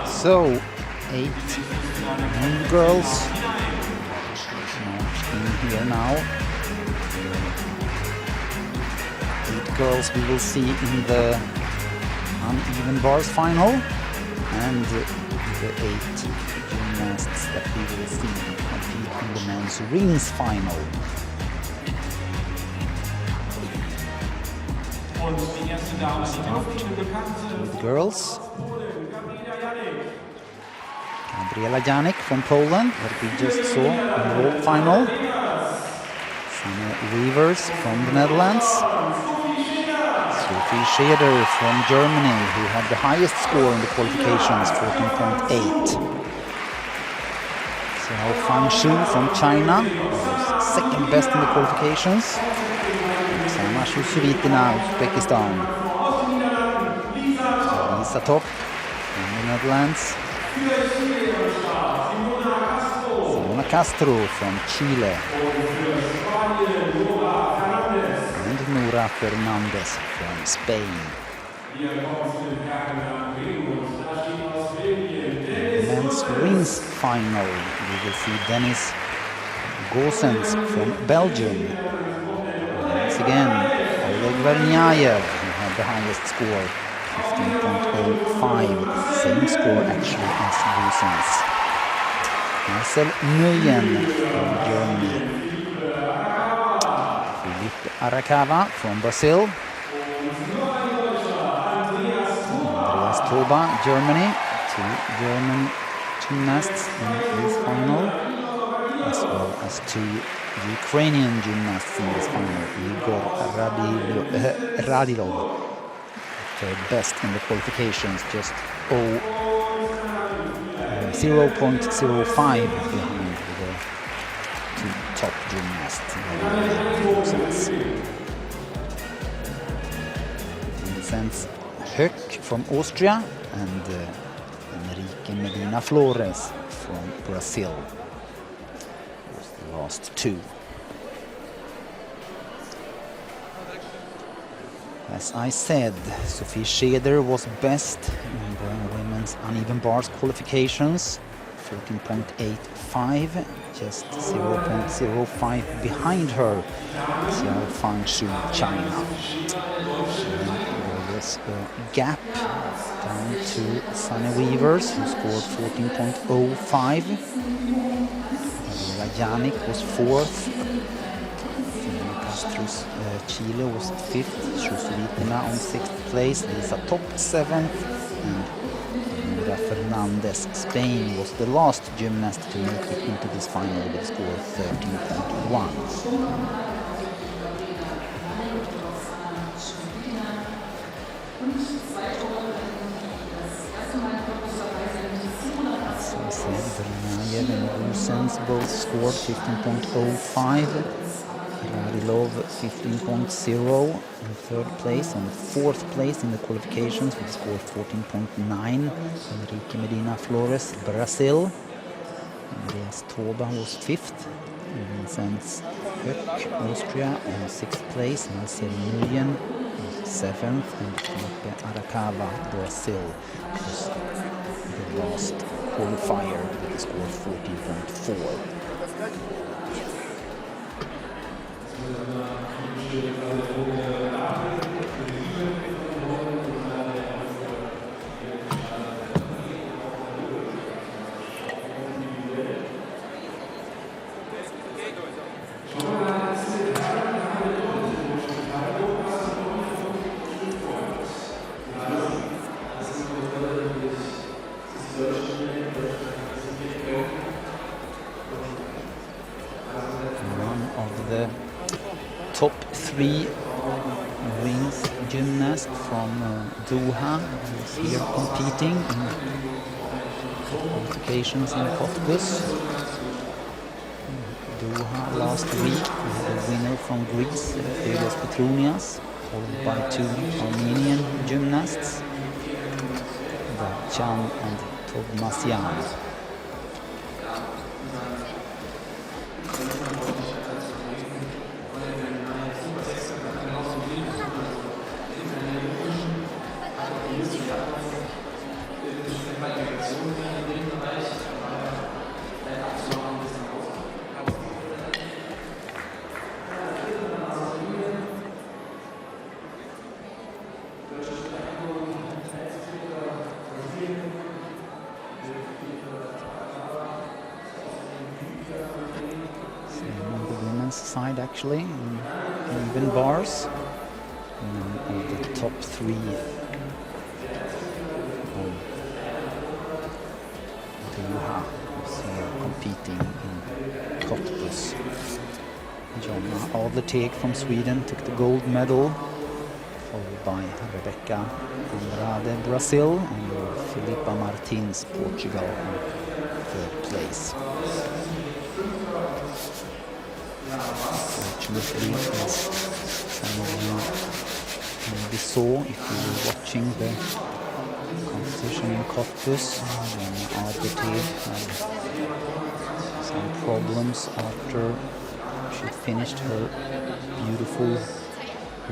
So, 8 new girls in here now. 8 girls we will see in the uneven bars final, and the 8 gymnasts that we will see compete in the men's rings final. Start with girls. Gabriela Janik from Poland, that we just saw in the world final. Sanne Weavers from the Netherlands. Sophie Scheder from Germany, who had the highest score in the qualifications, 14.8. Xiao Fangshu from China, was second best in the qualifications. Oksana Shusuvitina, Uzbekistan. Lisa Top from the Netherlands. Simona Castro from Chile. And Nora Fernandez from Spain. Men's rings final, we will see Dennis Goossens from Belgium. Once again, Oleg Verniayev, who had the highest score, 15.05, same score actually as Goossens. Marcel Nguyen from Germany. Felipe Aracava from Brazil. Andreas Toba, Germany. 2 German gymnasts in this final, as well as 2 Ukrainian gymnasts in this final. Igor Radilov, third best in the qualifications, just 0.05 behind the 2 top gymnasts. Vincent Höck from Austria and Enrique Medina Flores from Brazil was the last 2. As I said, Sophie Scheder was best in the women's uneven bars qualifications, 14.85, just 0.05 behind her, Xiao Fangshu, China. And there was a gap down to Sanne Weavers, who scored 14.05. Gabriela Janik was 4th. Chile was 5th, Shusuvitina on 6th place, Lisa Top 7th, and Nora Fernandez, Spain, was the last gymnast to make it into this final with a score of 13.1. As I said, Vernayev and Goossens both scored 15.05. Radilov 15.0 in 3rd place, and 4th place in the qualifications with a score of 14.9. Enrique Medina Flores, Brazil. Andreas Toba was 5th. Vincent Höck, Austria, on 6th place. Marcel Nguyen was 7th, and Felipe Aracava, Brazil, was the last qualifier with a score of 14.4. Top 3 rings gymnast from Doha who's here competing in qualifications in Cottbus. Doha last week, we had a winner from Greece, Elias Petronias, followed by 2 Armenian gymnasts, Chan and Tovmasyan. On the women's side, actually, even bars. Of the top three Doha is here competing in Cottbus. Jonna Adlerteg from Sweden took the gold medal, followed by Rebecca Andrade, Brazil, and Filipa Martins, Portugal, in third place. Fortunately, as some of you maybe saw if you were watching the competition in Cottbus, Jonna Adlerteg had some problems after she finished her beautiful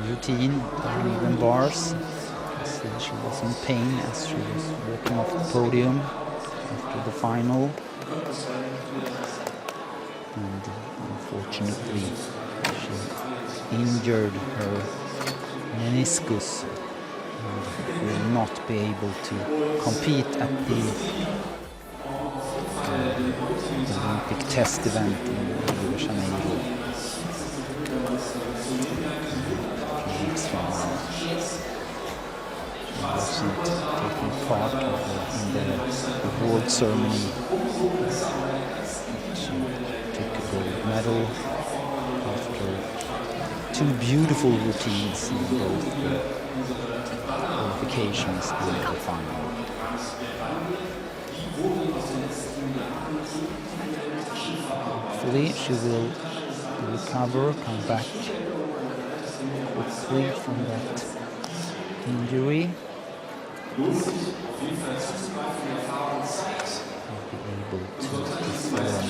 routine, uneven bars. She was in pain as she was walking off the podium after the final. And unfortunately, she injured her meniscus and will not be able to compete at the Olympic test event in Rio de Janeiro. A few weeks from now. She wasn't taking part in the award ceremony. She took a gold medal after two beautiful routines in both the qualifications and the final. Hopefully she will recover, come back quickly from that injury. Will be able to perform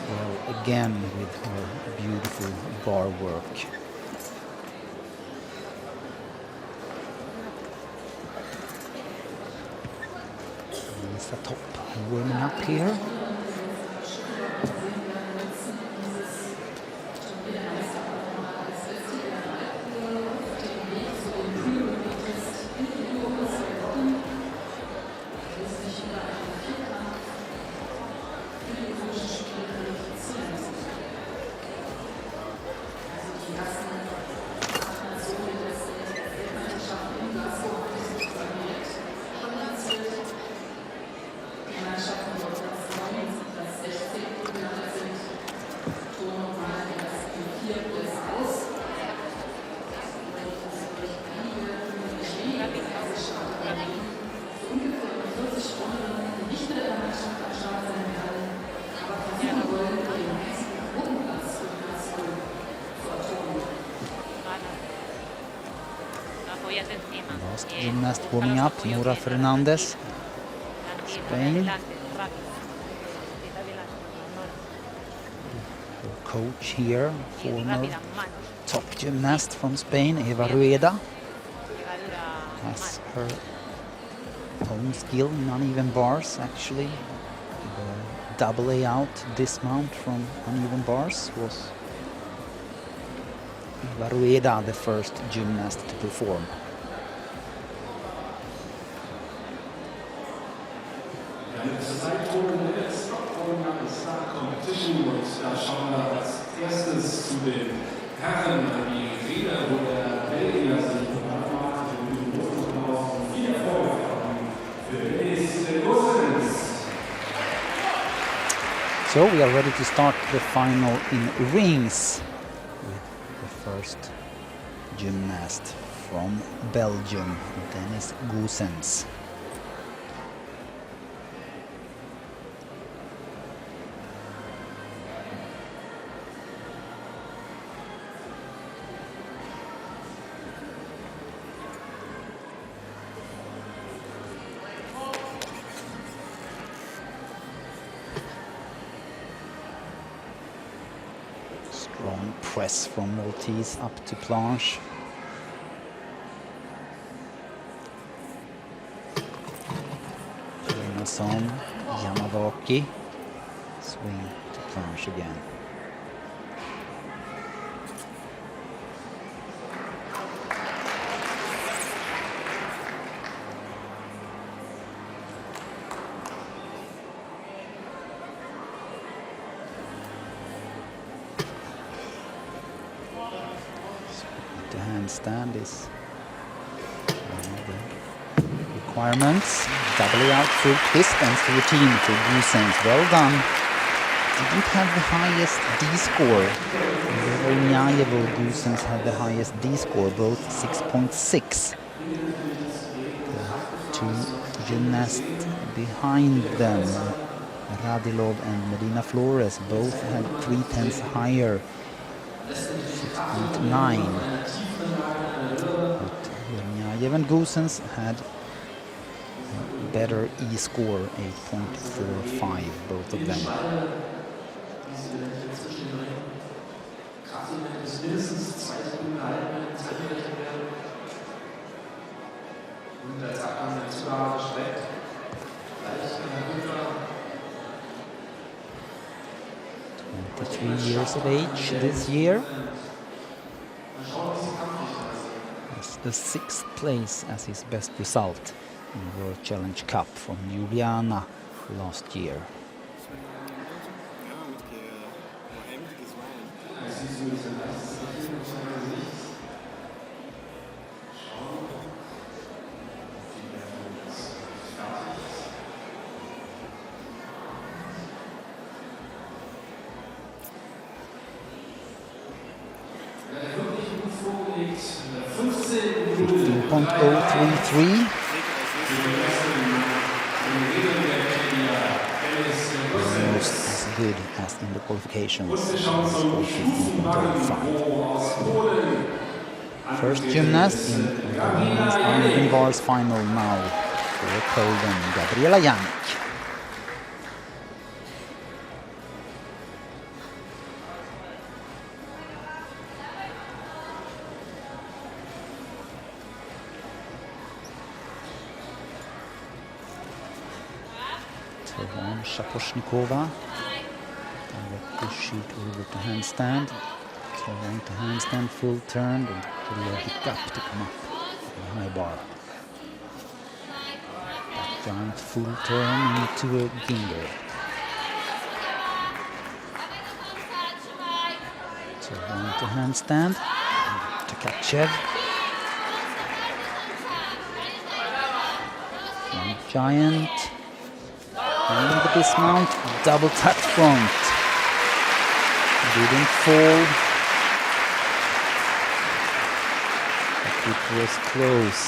well again with her beautiful bar work. Lisa Top warming up here. Last gymnast warming up, Nora Fernandez, Spain. Her coach here, former top gymnast from Spain, Eva Rueda, has her own skill in uneven bars, actually. The double layout dismount from uneven bars was Eva Rueda, the first gymnast to perform. Competition und da schauen wir als erstes zu den Herren an die Rede, wo der Belgier sich viel Erfolg für den nächsten Russens. So we are ready to start the final in rings with the first gymnast from Belgium, Dennis Goossens. Strong press from Maltese up to planche. Jonason Yamawaki, swing to planche again. handstand is one of the requirements. Doubly out full twist and 14 for Gusens. Well done. Didn't have the highest D-score. Verniajevo Gusens had the highest D-score, both 6.6. The two gymnasts behind them, Radilov and Medina Flores, both had 3/10 higher, 6.9. But Verniajevo and Gusens had a better E-score, 8.45, both of them. Mindestens 2 Sekunden halten im Teilwettbewerb. Und als Abgang der Zugabe schreckt. Gleich in der Hüfte. 23 years of age this year. Has the 6th place as his best result in the World Challenge Cup from Ljubljana last year. .033. Almost as good as in the qualifications. Score 15.05. First gymnast in the women's Armenian bars final now for Poland, Gabriela Janik. Shaposhnikova, directly shoot over to handstand, going to handstand, full turn, and a hiccup to come up to the high bar. That giant full turn into a ginger. So going to handstand, to Katchev. One giant. And the dismount, double tap front. Didn't fall. But it was close.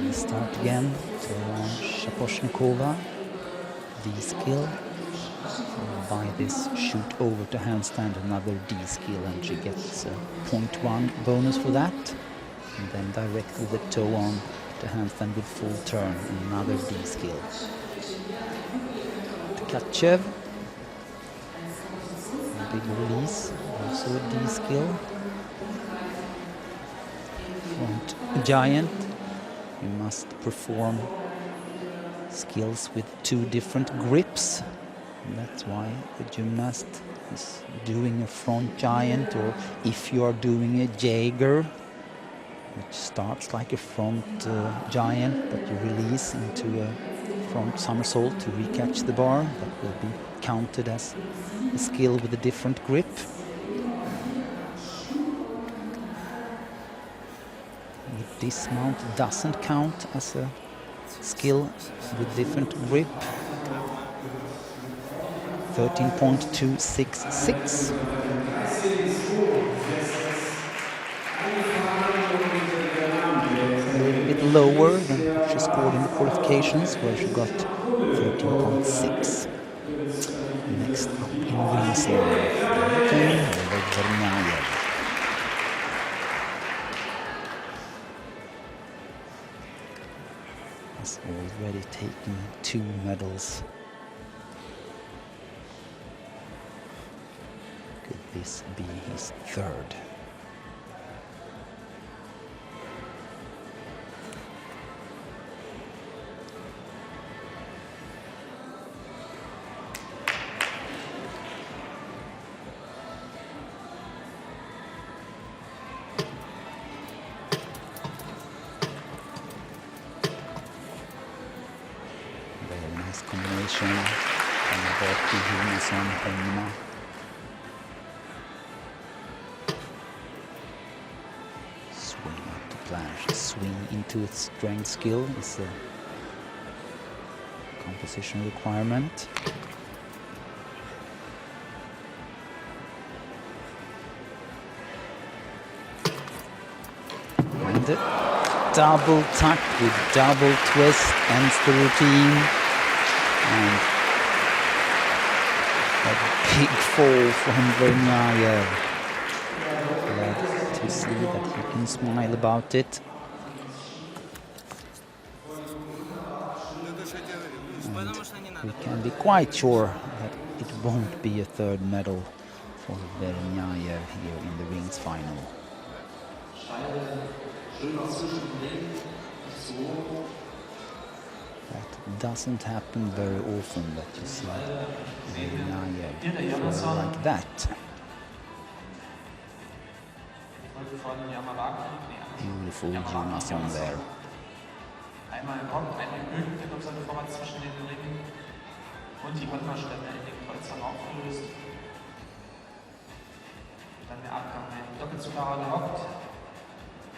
Let's start again. So Shaposhnikova, D-skill. By this shoot over to handstand, another D-skill, and she gets a 0.1 bonus for that. And then directly the toe on to handstand with full turn, another D-skill. Tkachev, a big release, also a D-skill. Front giant, you must perform skills with 2 different grips. And that's why the gymnast is doing a front giant, or if you are doing a Jaeger, which starts like a front giant, but you release into a front somersault to recatch the bar, that will be counted as a skill with a different grip. The dismount doesn't count as a skill with different grip. 13.266. A little bit lower than she scored in the qualifications, where she got 13.6. Next up in wings now, Verniajevo. Has already taken 2 medals. Could this be his 3rd? position. Kommer bak till Jonason, Holmna. Swing up to planche. Swing into its strength skill is a composition requirement. And the double tuck with double twist ends the routine. And a big fall from Vernier. Glad to see that he can smile about it. And we can be quite sure that it won't be a third medal for Vernier here in the rings final. That doesn't happen very often, that you see Vernier like that. Beautiful Jonason there. Einmal kommt eine gehöhlte Luftsanformat zwischen den Ringen und die Unterstelle in den Kreuzern aufgelöst. Dann der Abgang, ein Doppelzugarer gehockt.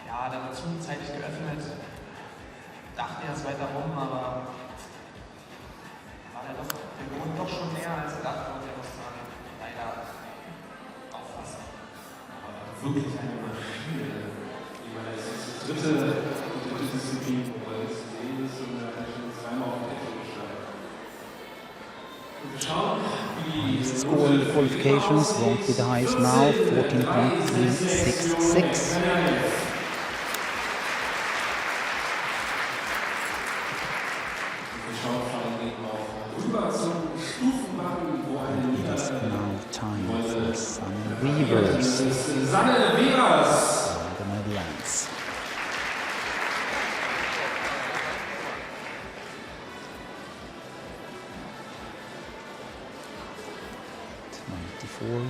Ja, dann wird zeitig geöffnet. Dachte erst weiter rum, aber war der Boden doch schon näher als gedacht und der muss dann leider aufpassen. Aber wirklich eine Maschine. Ich meine, das ist die dritte Disziplin, wo man das sehen ist und da kann ich schon zweimal auf die Kette geschlagen. Wir schauen, wie the score in the qualifications won't be the highest now, 14.366. It is now time for Sanne Weavers from the Netherlands.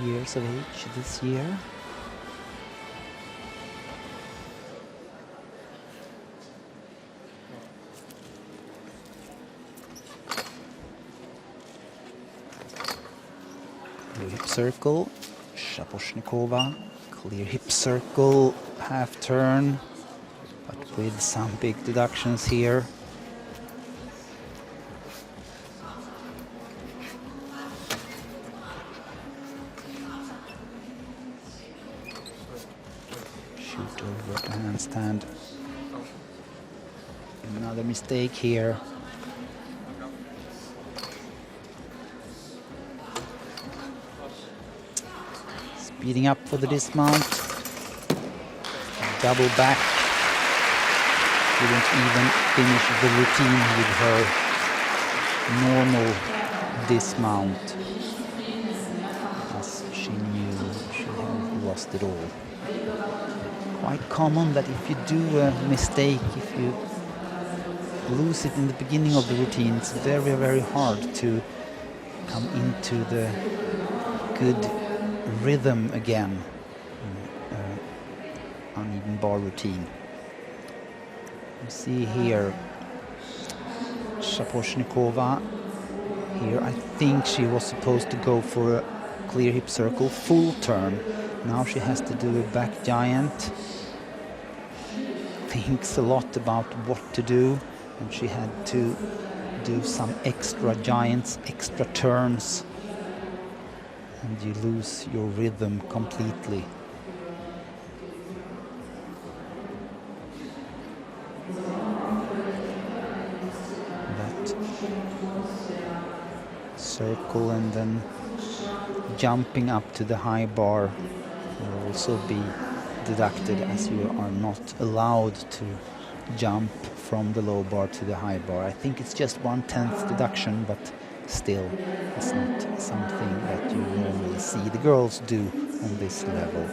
Years of age this year. Clear hip circle, Shaposhnikova, clear hip circle, half turn, but with some big deductions here. Over a handstand. Another mistake here. Speeding up for the dismount. Double back. Didn't even finish the routine with her normal dismount, as she knew she had lost it all. Quite common that if you do a mistake, if you lose it in the beginning of the routine, it's very, very hard to come into the good rhythm again in uneven bar routine. You see here Shaposhnikova. Here I think she was supposed to go for a clear hip circle full turn. Now she has to do a back giant. Thinks a lot about what to do, and she had to do some extra giants, extra turns, and you lose your rhythm completely. That circle and then jumping up to the high bar will also be deducted, as you are not allowed to jump from the low bar to the high bar. I think it's just 1/10 deduction, but still it's not something that you normally see the girls do on this level.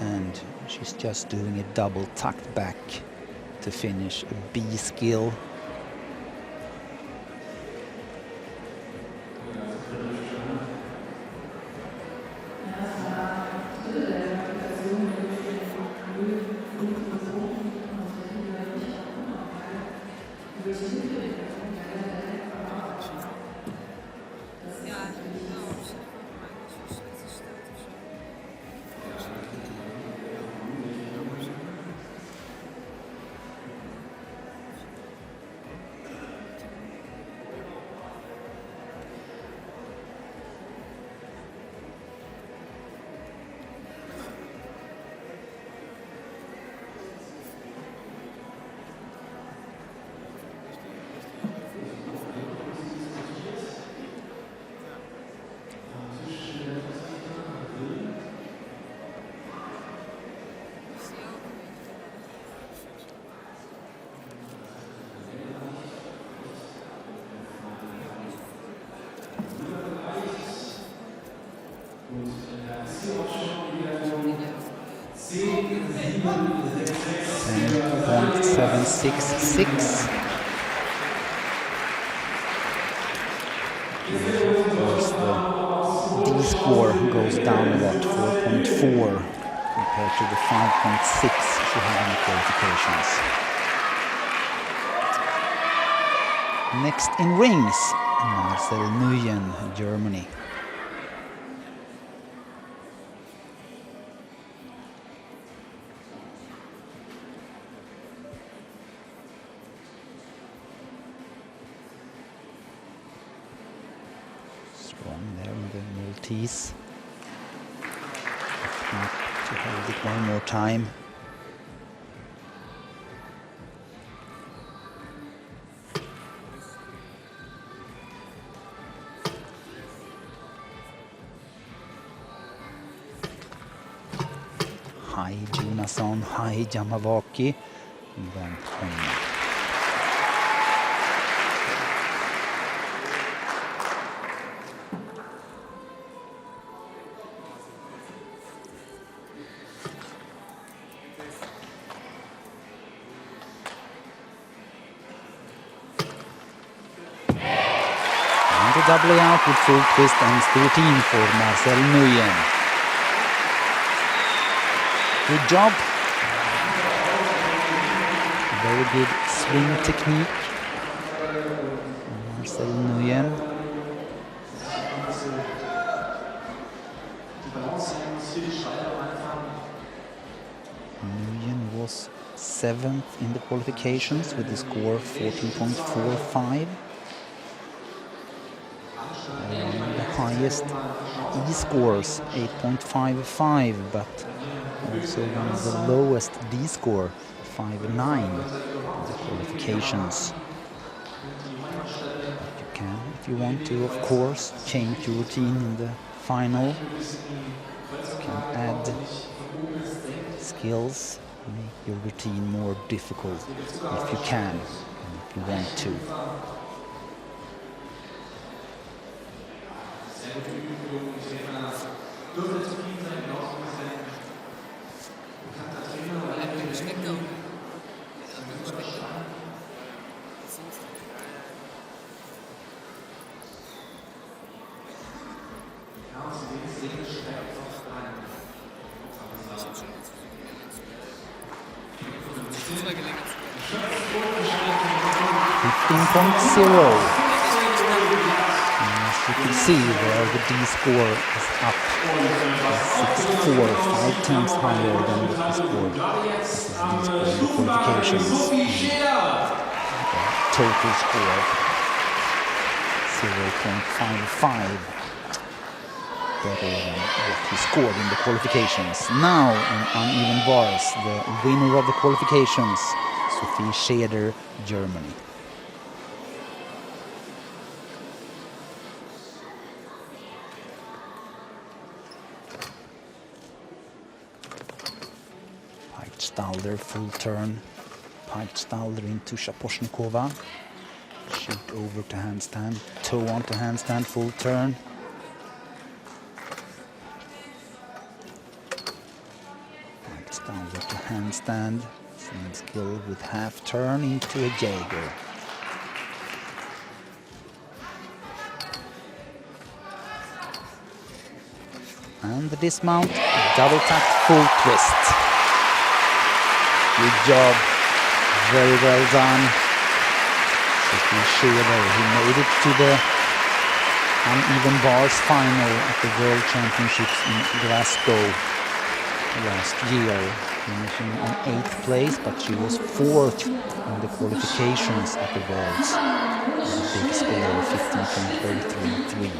And she's just doing a double tucked back to finish a B skill. 10.766. Of course, the D score goes down a lot, 4.4 compared to the 5.6 she had in the qualifications. Next in rings, Marcel Nguyen, Germany. There in the Maltese. To hold it one more time. High Jonason, high Jamavaki, and then Honma. Double out with full twist and 13 for Marcel Nguyen. Good job. Very good swing technique. Marcel Nguyen. Nguyen was 7th in the qualifications with the score 14.45. The highest E scores 8.55, but also one of the lowest D score 5.9 in the qualifications. But you can, if you want to, of course, change your routine in the final. You can add skills, make your routine more difficult if you can and if you want to. You can see where the D score is up 6.4, 5 times higher than what he scored. This is D score in the qualifications. The total score 0.55, better than what he scored in the qualifications. Now in uneven bars, the winner of the qualifications, Sophie Scheder, Germany. Stalder, full turn. Pike Stalder into Shaposhnikova. Shoot over to handstand. Toe onto handstand, full turn. Pike Stalder to handstand. Same skill with half turn into a Jaeger. And the dismount, double tap, full twist. Good job, very well done. He made it to the uneven bars final at the World Championships in Glasgow last year, finishing in 8th place, but she was 4th in the qualifications at the Worlds with a big score of 15.033.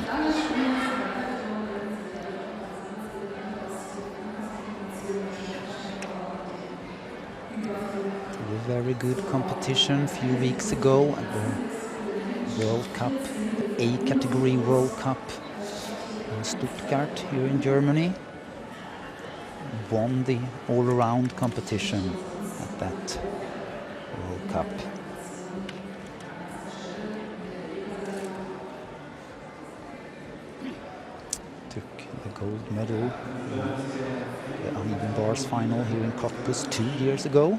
A very good competition a few weeks ago at the World Cup, the A category World Cup in Stuttgart here in Germany. Won the all-around competition at that World Cup. Took the gold medal in the uneven bars final here in Cottbus 2 years ago.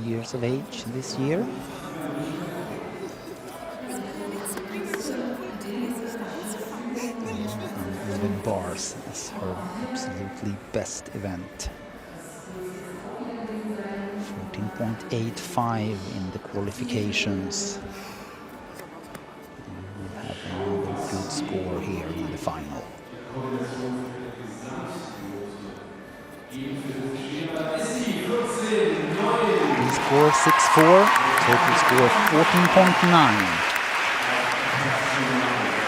Years of age this year. Uneven bars as her absolutely best event. 14.85 in the qualifications. And we'll have another good score here in the final. Score 6-4, total score 14.9.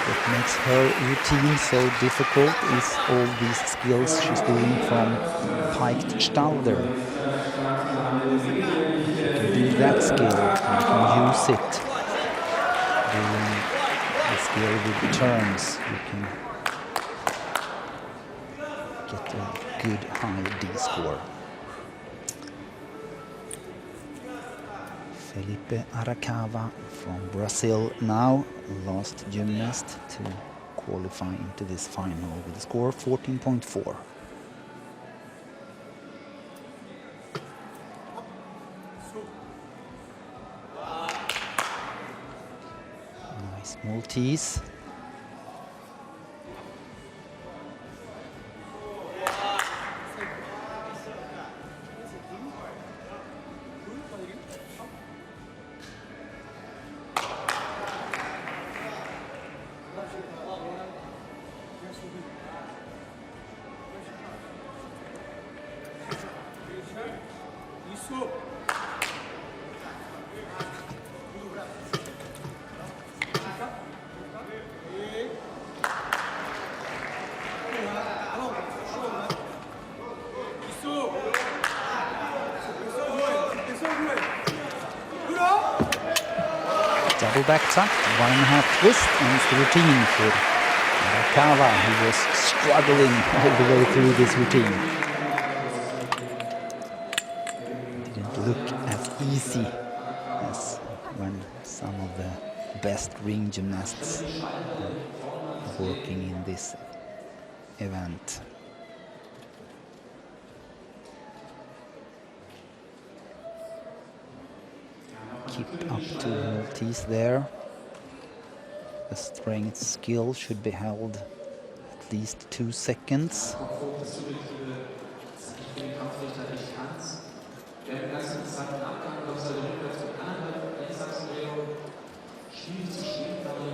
What makes her routine so difficult is all these skills she's doing from piked Stalder. You can do that skill, you can use it doing the skill with the turns. You can get a good high D score. Felipe Aracava from Brazil now, last gymnast to qualify into this final with a score of 14.4. Nice Maltese. Double back tuck, 1.5 twist, and it's the routine for Arakawa, who was struggling all the way through this routine. It didn't look as easy as when some of the best ring gymnasts are working in this event. Keep up to Maltese there. The strength skill should be held at least 2 seconds.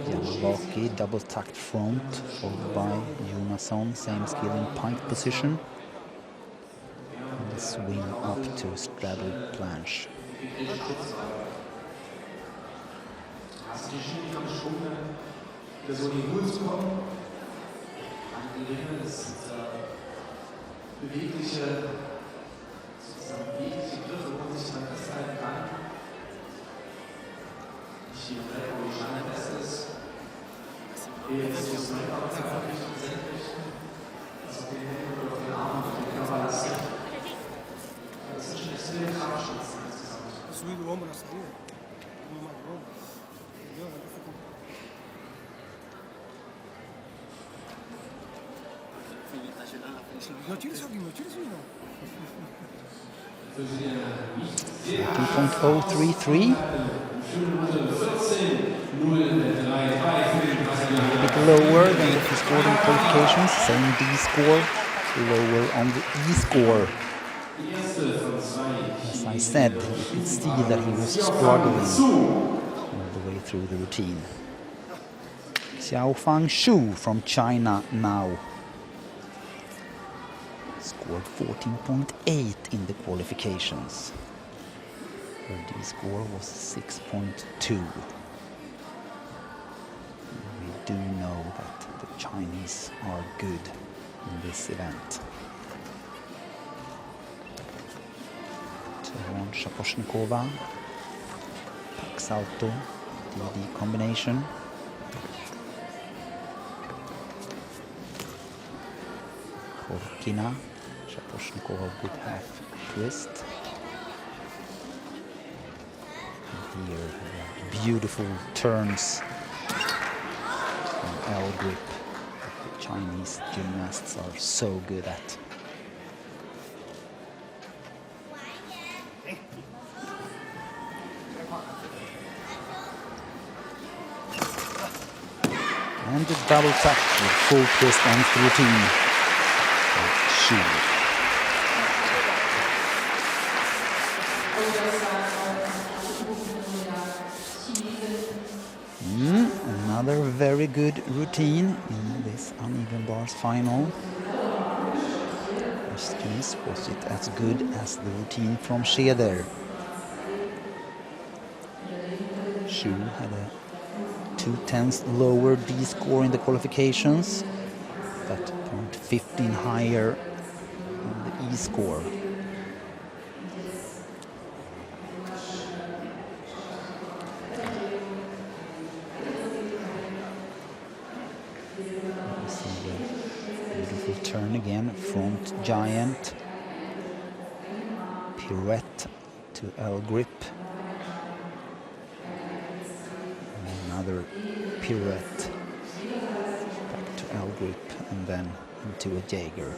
Yamawaki, double tucked front, followed by Yunason, same skill in pike position. And the swing up to straddle planche. Die Schiene kann schon wieder so in die Ruhe zu kommen. Die Ringe, das sind bewegliche Griffe, wo man sich dann festhalten kann. Nicht hier direkt, wo die Scheine fest ist. Hier ist das Lenker auf der Richtung senkrechten. Also den Händen oder auf den Armen und den Körper lassen. Das sind schon extreme Kraftschützen insgesamt. Subir o ombro na saída. Uma ombro. Não tira isso aqui, não tira isso aí não. 14.033. A bit lower than what he scored in qualifications. Same D score, lower on the E score. As I said, you could see that he was struggling all the way through the routine. Xiaofang Xu from China now. Scored 14.8 in the qualifications. Her D score was 6.2. We do know that the Chinese are good in this event. Tehran Shaposhnikova, back salto, DD combination. Korkina, Shaposhnikova with half twist. And here, beautiful turns on L grip that the Chinese gymnasts are so good at. And a double touch with full twist on the routine. Xu. Another very good routine in this uneven bars final. Question is, was it as good as the routine from Scheder? Xu had a 2/10 lower D score in the qualifications, but 0.15 higher on the E score. You see the beautiful turn again, front giant, pirouette to L grip. Another pirouette back to L grip and then into a Jaeger.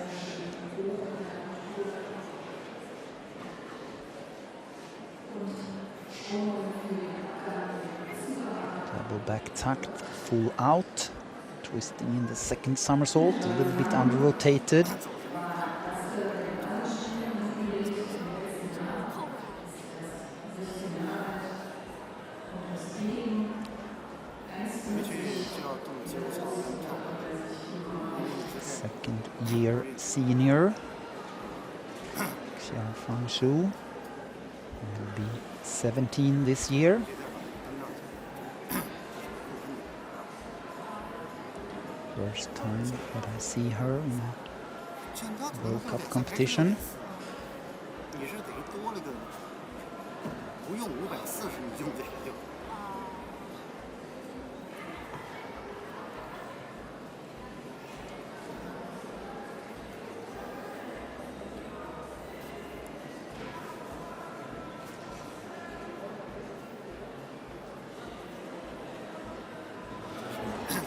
Double back tucked, full out, twisting in the second somersault, a little bit under rotated. Second year senior Xiaofang Xu will be 17 this year. First time that I see her in a World Cup competition. 你是等于多了个，不用540，你就得就。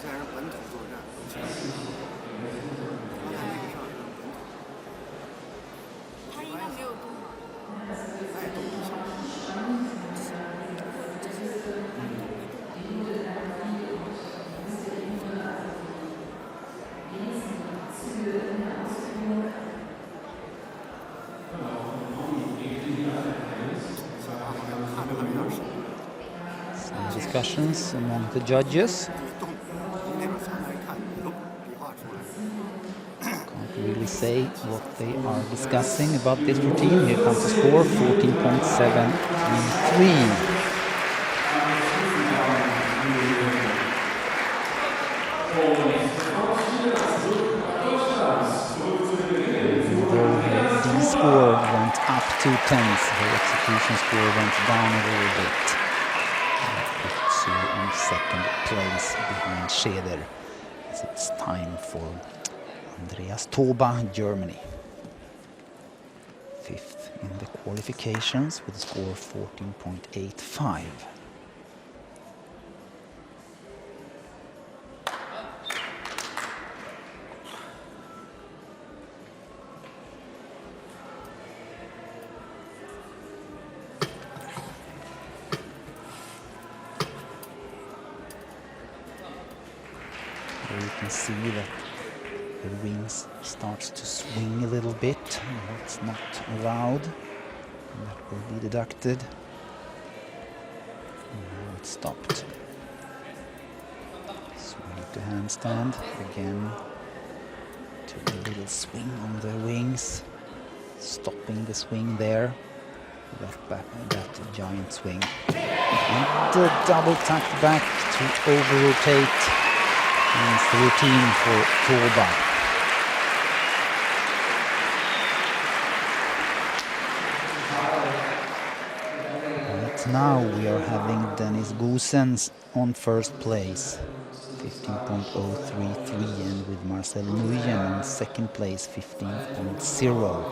虽然是本土作战，其实刚才那个上是本土。他应该没有动吧？爱动一下。看着还有点少。 Some discussions among the judges. 动，从那边墙来看，有笔画出来。 Can't really say what they are discussing about this routine. Here comes the score, 14.733. Although her D score went up 2/10, her execution score went down a little bit. That puts her in second place behind Scheder, as it's time for Andreas Toba, Germany. Fifth in the qualifications with a score of 14.85. can see that the wings starts to swing a little bit. That's not allowed. That will be deducted. Now it's stopped. Swing to handstand. Again, took a little swing on the wings, stopping the swing there. That giant swing. And the double tuck back to over-rotate. And it's the routine for Cottbus. But now we are having Dennis Goossens on first place, 15.033, and with Marcel Nguyen on second place, 15.0.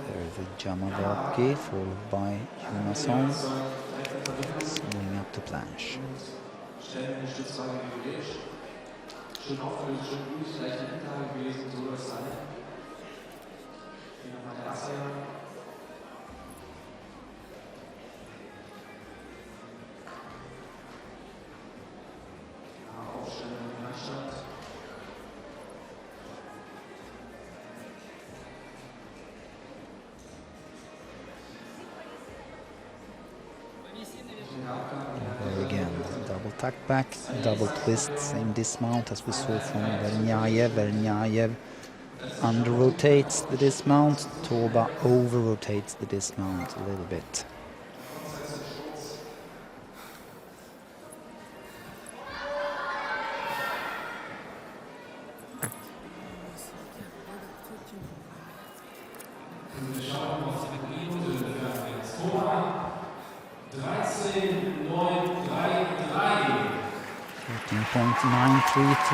There's a Jamavaki followed by Jonasson, swing up to planche. Schön aufgelöst, schön gut, leichte Hinterhand gewesen, so soll es sein. Hier nochmal der Erste. Aufstellung im Handstand. There again, double tuck back, double twist, same dismount as we saw from Vernyayev. Vernyayev under-rotates the dismount, Cottbus over-rotates the dismount a little bit. .933.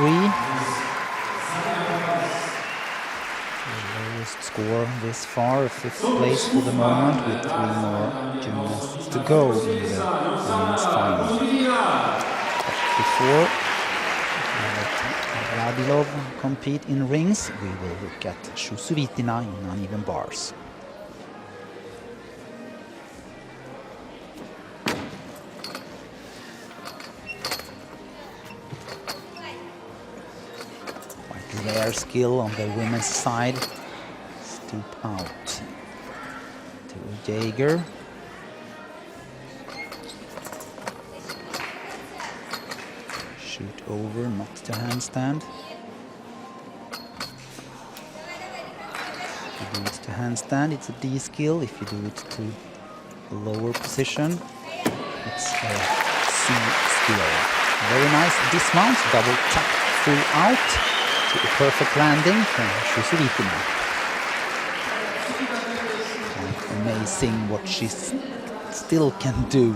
The lowest score this far, fifth place for the moment, with 3 more gymnasts to go in the women's final. But before Radilov compete in rings, we will look at Shusuvitina in uneven bars. Rare skill on the women's side. Stoop out to Jaeger. Shoot over, not to handstand. If you do it to handstand, it's a D skill. If you do it to a lower position, it's a C skill. Very nice dismount, double tuck, full out. To a perfect landing from Shusuvitina. Amazing what she still can do.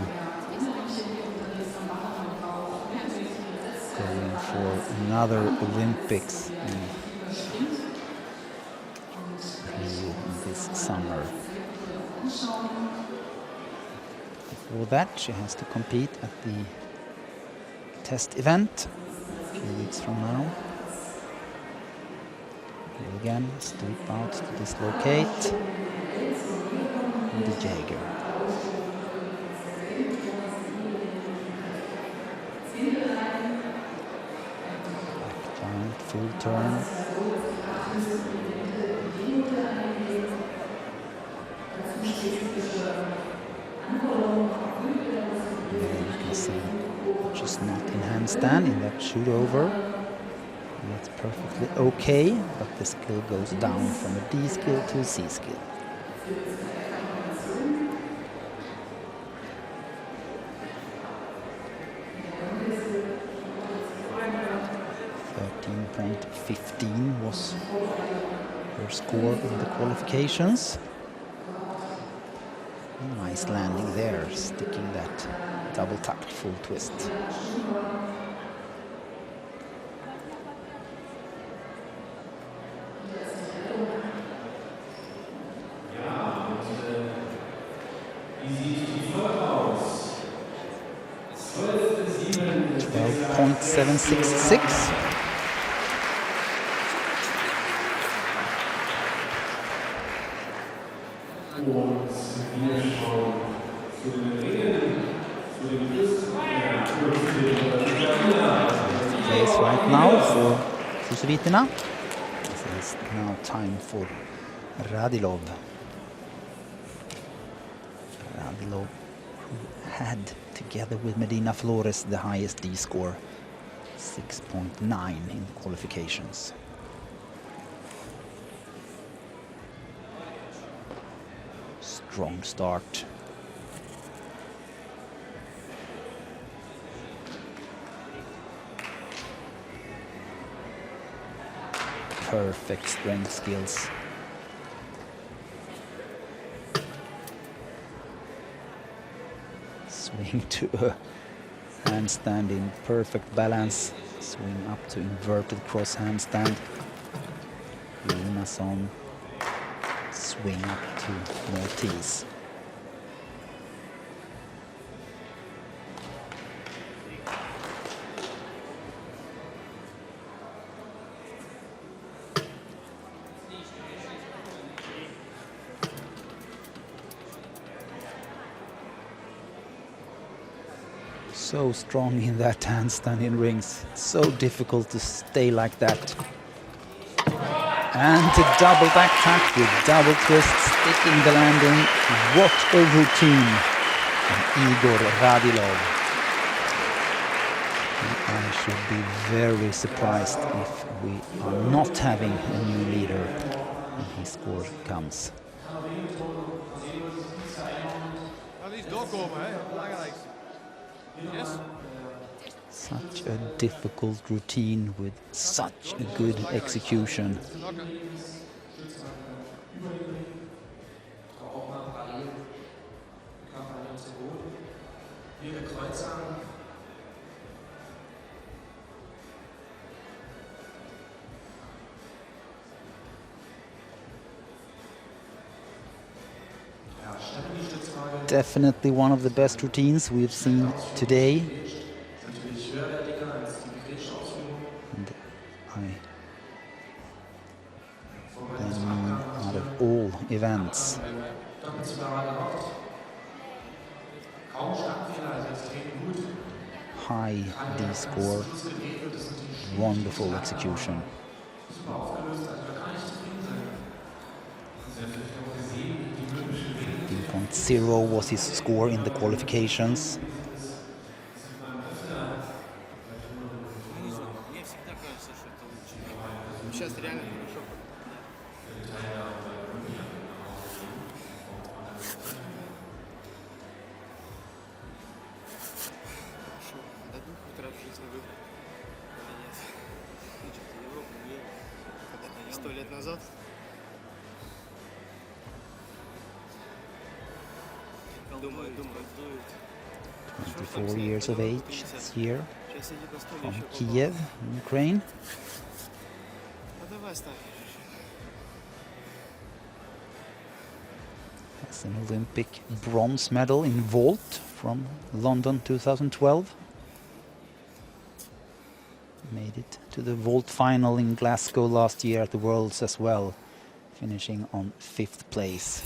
Going for another Olympics in this summer. Before that, she has to compete at the test event a few weeks from now. Again, stoop out to dislocate, and the Jaeger. Back giant, full turn. There you can see she's not in handstand in that shoot over. That's perfectly okay, but the skill goes down from a D skill to a C skill. .15 was her score in the qualifications. Nice landing there, sticking that double tucked full twist. 7-6-6. Place right now for Susritina. This is now time for Radilov. Radilov, who had, together with Medina Flores, the highest D score, 6.9 in the qualifications. Strong start. Perfect strength skills. Swing to a handstand in perfect balance. Swing up to inverted cross handstand. Lunason. Swing up to Maltese. So strong in that handstand in rings. So difficult to stay like that. And a double back tap with double twist, sticking the landing. What a routine from Igor Radilov. I should be very surprised if we are not having a new leader when his score comes. Yes. Such a difficult routine with such a good execution. Definitely one of the best routines we've seen today. And I mean out of all events. High D score, wonderful execution. 15.0 was his score in the qualifications. Лет назад. 24 years of age this year, from Kiev, Ukraine. Has an Olympic bronze medal in vault from London 2012. Made it to the vault final in Glasgow last year at the Worlds as well, finishing on 5th place.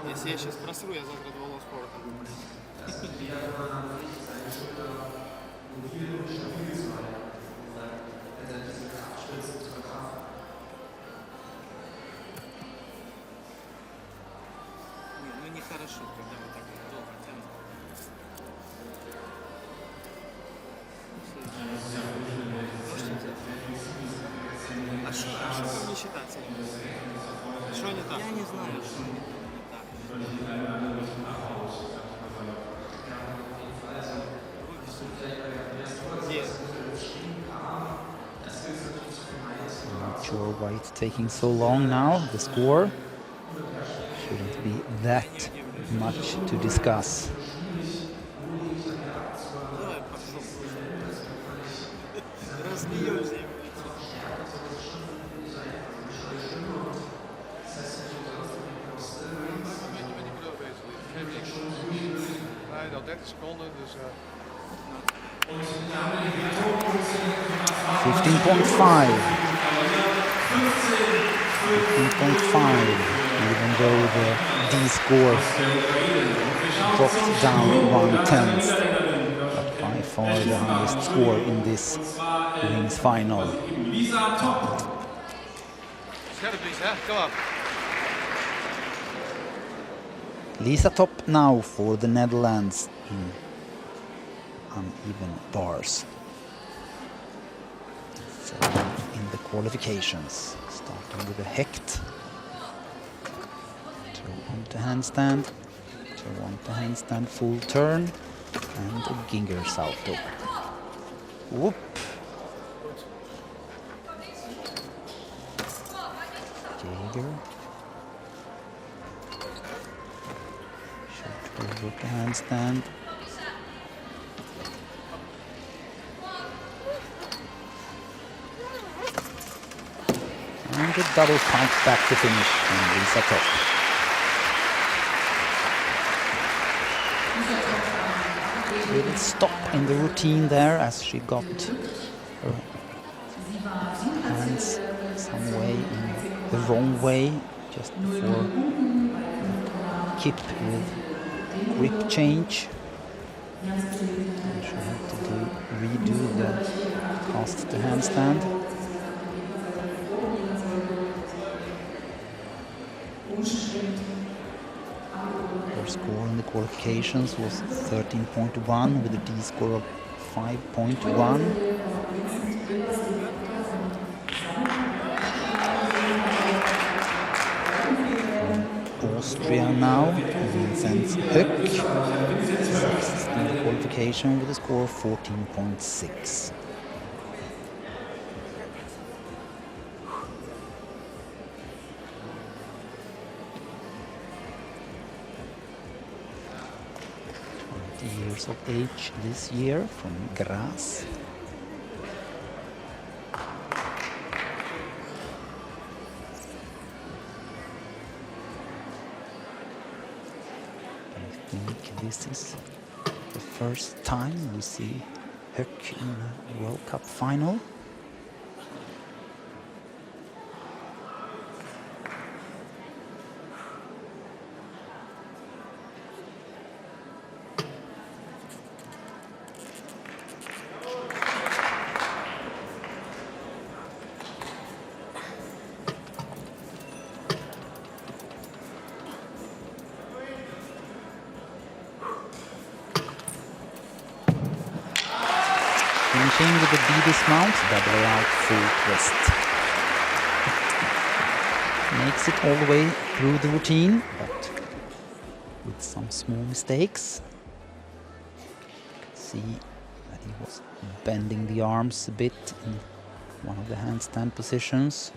Если я сейчас просру, я завтра 2 спорта. Ну нехорошо, когда вот так вот долго тянут. А что не считается? Что не так? Я не знаю, что не так. Not sure why it's taking so long now. The score shouldn't be that much to discuss. Nee, dat 30 seconden, dus... 15.5. 15.5, even though the D score dropped down 1/10. But by far the highest score in this rings final. Scherp, Lisa, come on. Lisa Top now for the Netherlands in uneven bars. So in the qualifications, starting with a hecht, toe onto handstand, toe onto handstand full turn, and a ginger salto. Whoop! Jaeger. Over to handstand. And a double pump back to finish from Lisa Top. Little stop in the routine there as she got her hands some way in the wrong way just before kip with grip change. And she had to redo the cast to handstand. Her score in the qualifications was 13.1 with a D score of 5.1. Austria now, Vincent Höck, sixth in the qualification with a score of 14.6. Years of age this year from Graz. I think this is the first time we see Höck in a World Cup final. Finishing with a D dismount, double out full twist. Makes it all the way through the routine, but with some small mistakes. You can see that he was bending the arms a bit in one of the handstand positions.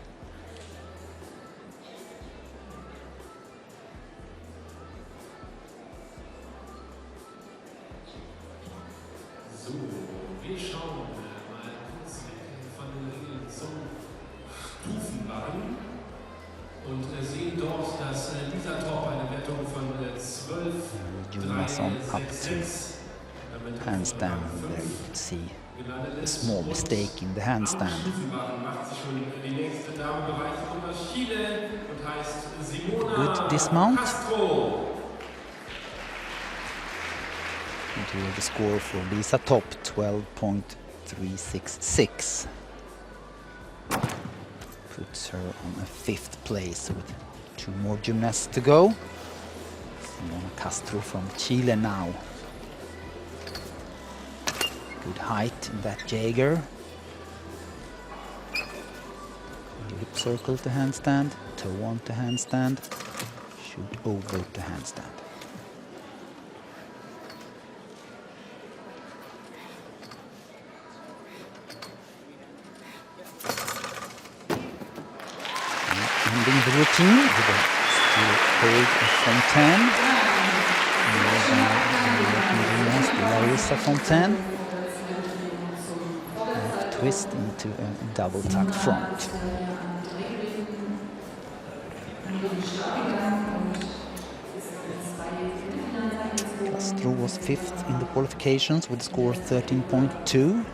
Wir schauen mal kurz von den Regeln zum Stufenbahn und sehen dort, dass dieser Top eine Wertung von 12,366 handstand. There you could see a small mistake in the handstand. Good dismount. And here the score for Lisa Top, 12.366. Puts her on a 5th place with 2 more gymnasts to go. Simona Castro from Chile now. Good height in that Jaeger. Lip circle to handstand, toe on to handstand, shoot over to handstand. Ending the routine with a steel hold from 10. Fontaine. Left twist into a double tucked front. Castro was 5th in the qualifications with a score 13.2.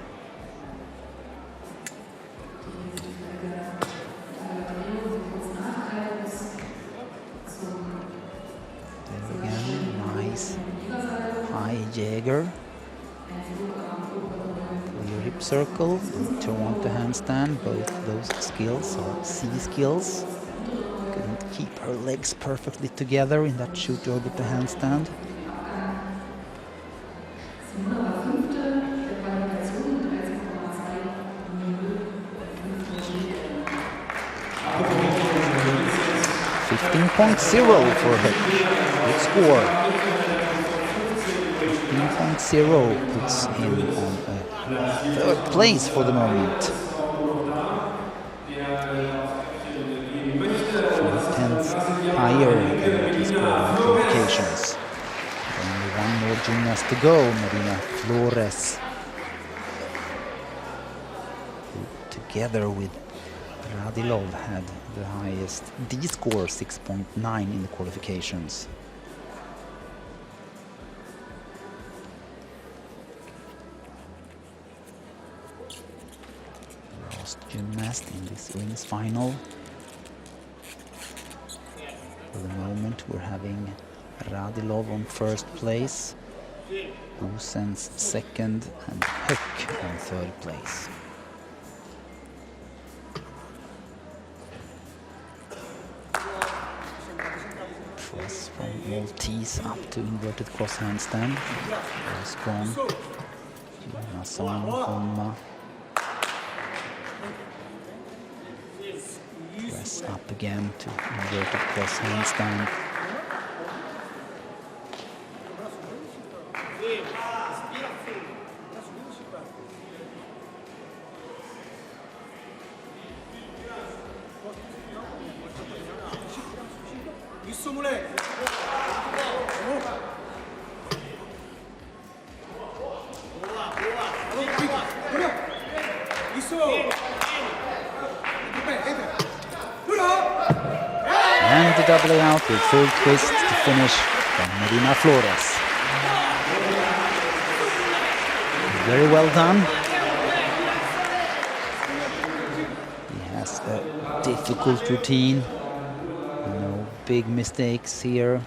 There again, nice high Jaeger. Pull your hip circle, turn on to handstand. Both those skills are C skills. Couldn't keep her legs perfectly together in that shoot over to handstand. .0 for her. Good score. 15.0 puts him on a 3rd place for the moment. 4/10 higher than what he scored in qualifications. Only one more gymnast to go, Marina Flores. Who, together with Radilov, had the highest D score, 6.9 in the qualifications. Last gymnast in this rings final. For the moment we're having Radilov on 1st place, Usens 2nd, and Höck on 3rd place. Press from Maltese up to inverted cross handstand. Very strong. Masson, Homma. Press up again to inverted cross handstand. And the double out with full twist to finish from Marina Flores. Very well done. He has a difficult routine. No big mistakes here.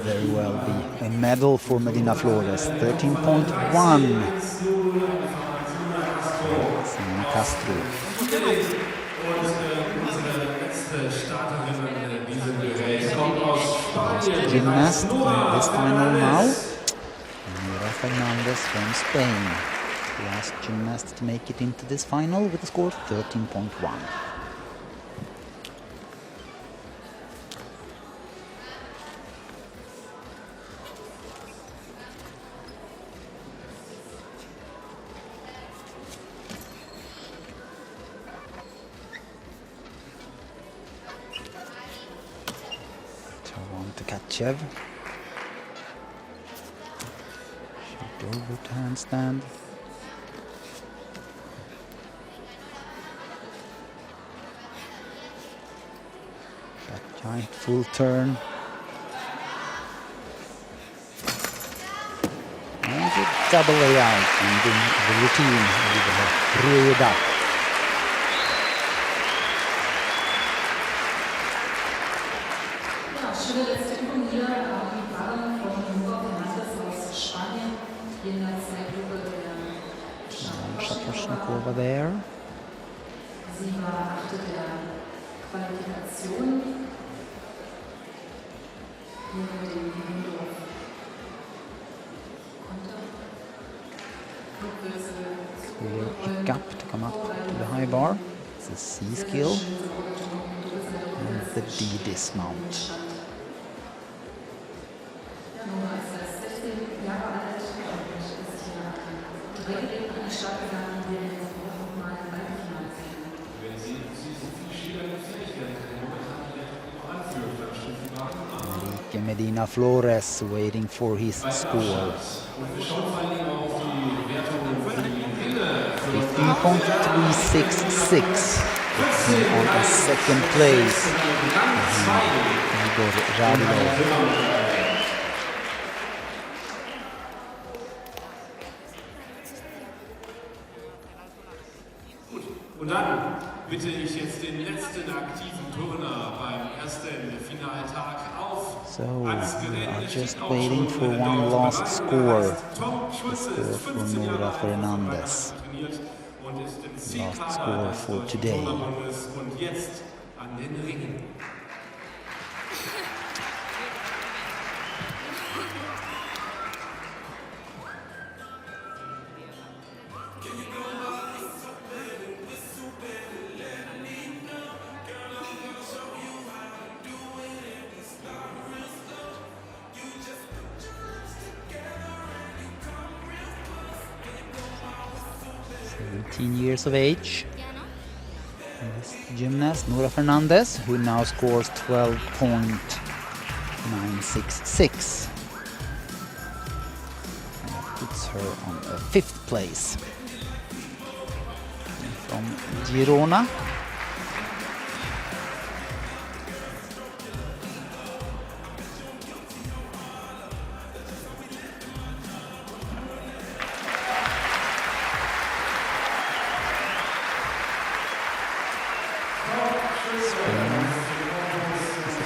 Very well be a medal for Marina Flores. 13.1. Simona Castro. Last gymnast in this final now. Mira Fernandez from Spain. Last gymnast to make it into this final with a score of 13.1. Tkachev. Shoot over to handstand. That giant full turn. And a double layout, and the routine with the reared up. Over there. Clear pick up to come up to the high bar. It's a C skill. And the D dismount. Enrique Medina Flores waiting for his score. 15.366. Puts him on a second place. Igor Radilov. Und dann bitte ich jetzt den letzten aktiven Turner beim ersten Finaltag auf. So we are just waiting for one last score. The score for Nora Fernandez. Last score for today. Und jetzt an den Ringen. Years of age. This gymnast, Nora Fernandez, who now scores 12.966. And that puts her on a 5th place. And from Girona.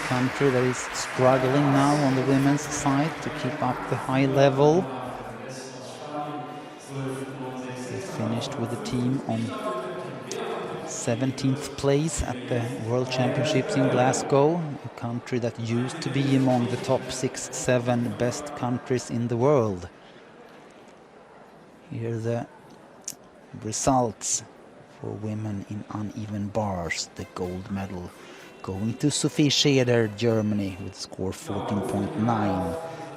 Country that is struggling now on the women's side to keep up the high level. They finished with the team on 17th place at the World Championships in Glasgow, a country that used to be among the top 6-7 best countries in the world. Here are the results for women in uneven bars. The gold medal going to Sophie Scheder, Germany, with score 14.9.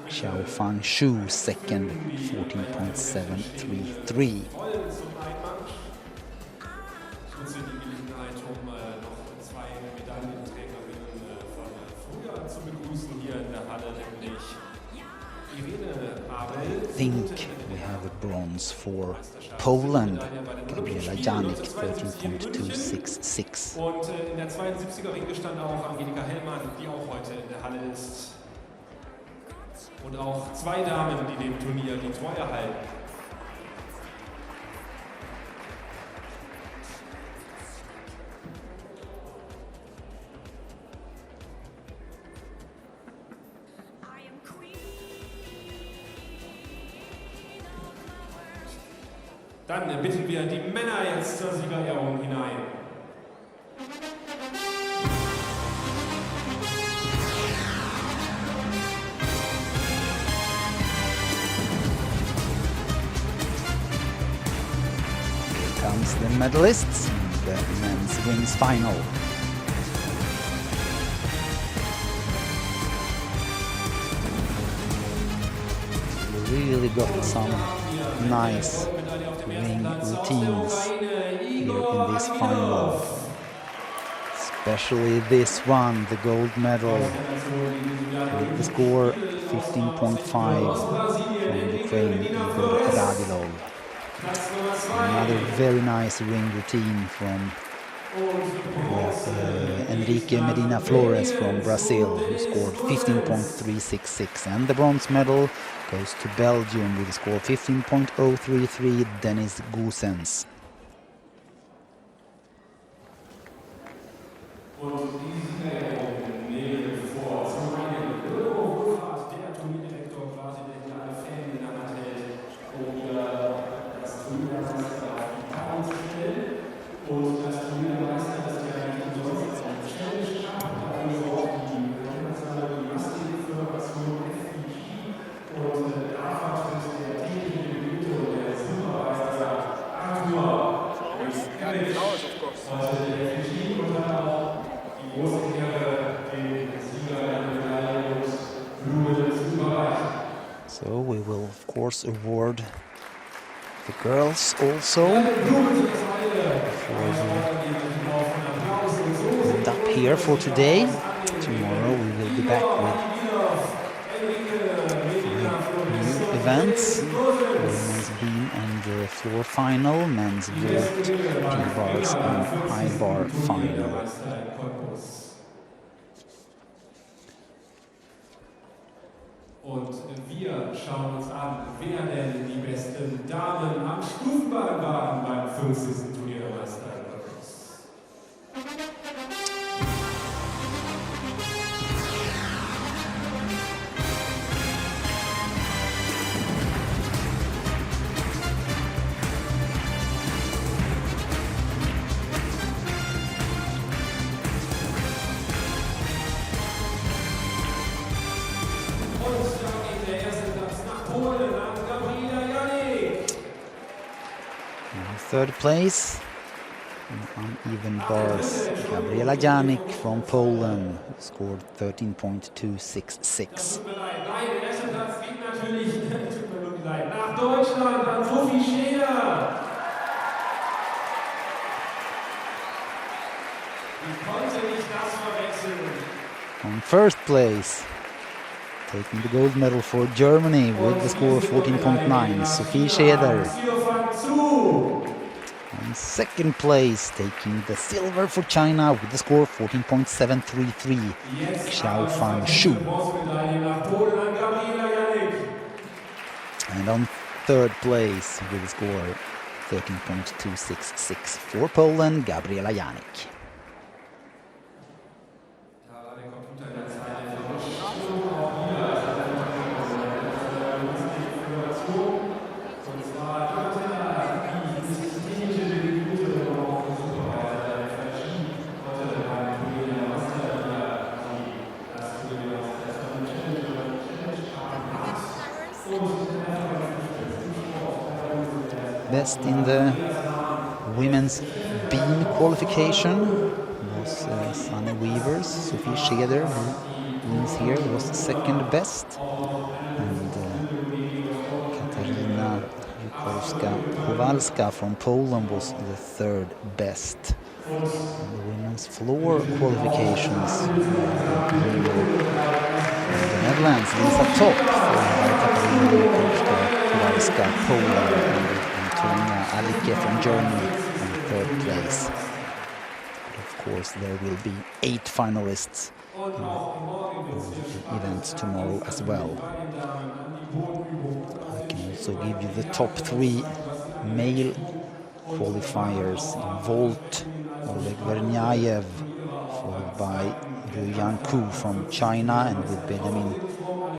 Xiao Fang Shu, second, 14.733. I think we have a bronze for Poland. Gabriela Janik, 13.266. Und in der 72er Ringe stand auch Angelika Hellmann, die auch heute in der Halle ist. Und auch zwei Damen, die dem Turnier die Treue halten. Dann bitten wir die Männer jetzt zur Siegerehrung hinein. Here comes the medalists in the men's rings final. We really got some nice ring routines here in this final, especially this one, the gold medal with the score 15.5 from Ukraine, Igor Radilov. Another very nice ring routine from Enrique Medina Flores from Brazil, who scored 15.366, and the bronze medal goes to Belgium with a score 15.033, Dennis Goossens. So we will of course award the girls also. Before we end up here for today. Tomorrow we will be back with 5 new events. Women's beam and floor final, men's vault, P-bars and high bar final. Und wir schauen uns an, wer denn die besten Damen am Stufenbahn waren beim 50. Turnier der Meister in Cottbus. Third place, uneven bars, Gabriela Janik from Poland, who scored 13.266. Nach Deutschland an Sophie Scheder. Die konnte nicht das verwechseln. On first place, taking the gold medal for Germany with the score of 14.9, Sophie Scheder. On second place, taking the silver for China with the score of 14.733, Xiaofan Shu. And on third place with the score 13.266 for Poland, Gabriela Janik. Best in the women's beam qualification was Sunny Weavers. Sophie Scheder, who wins here, was second best, and Katarina Kowalska from Poland was the third best. In the women's floor qualifications, the Netherlands, Lisa Top, followed by Katarina Kowalska, Poland, and Antonia Alicke from Germany in third place. But of course, there will be 8 finalists in the events tomorrow as well. I can also give you the top 3 male qualifiers in vault. Oleg Vernyayev, followed by Yu Yanku from China, and with Benjamin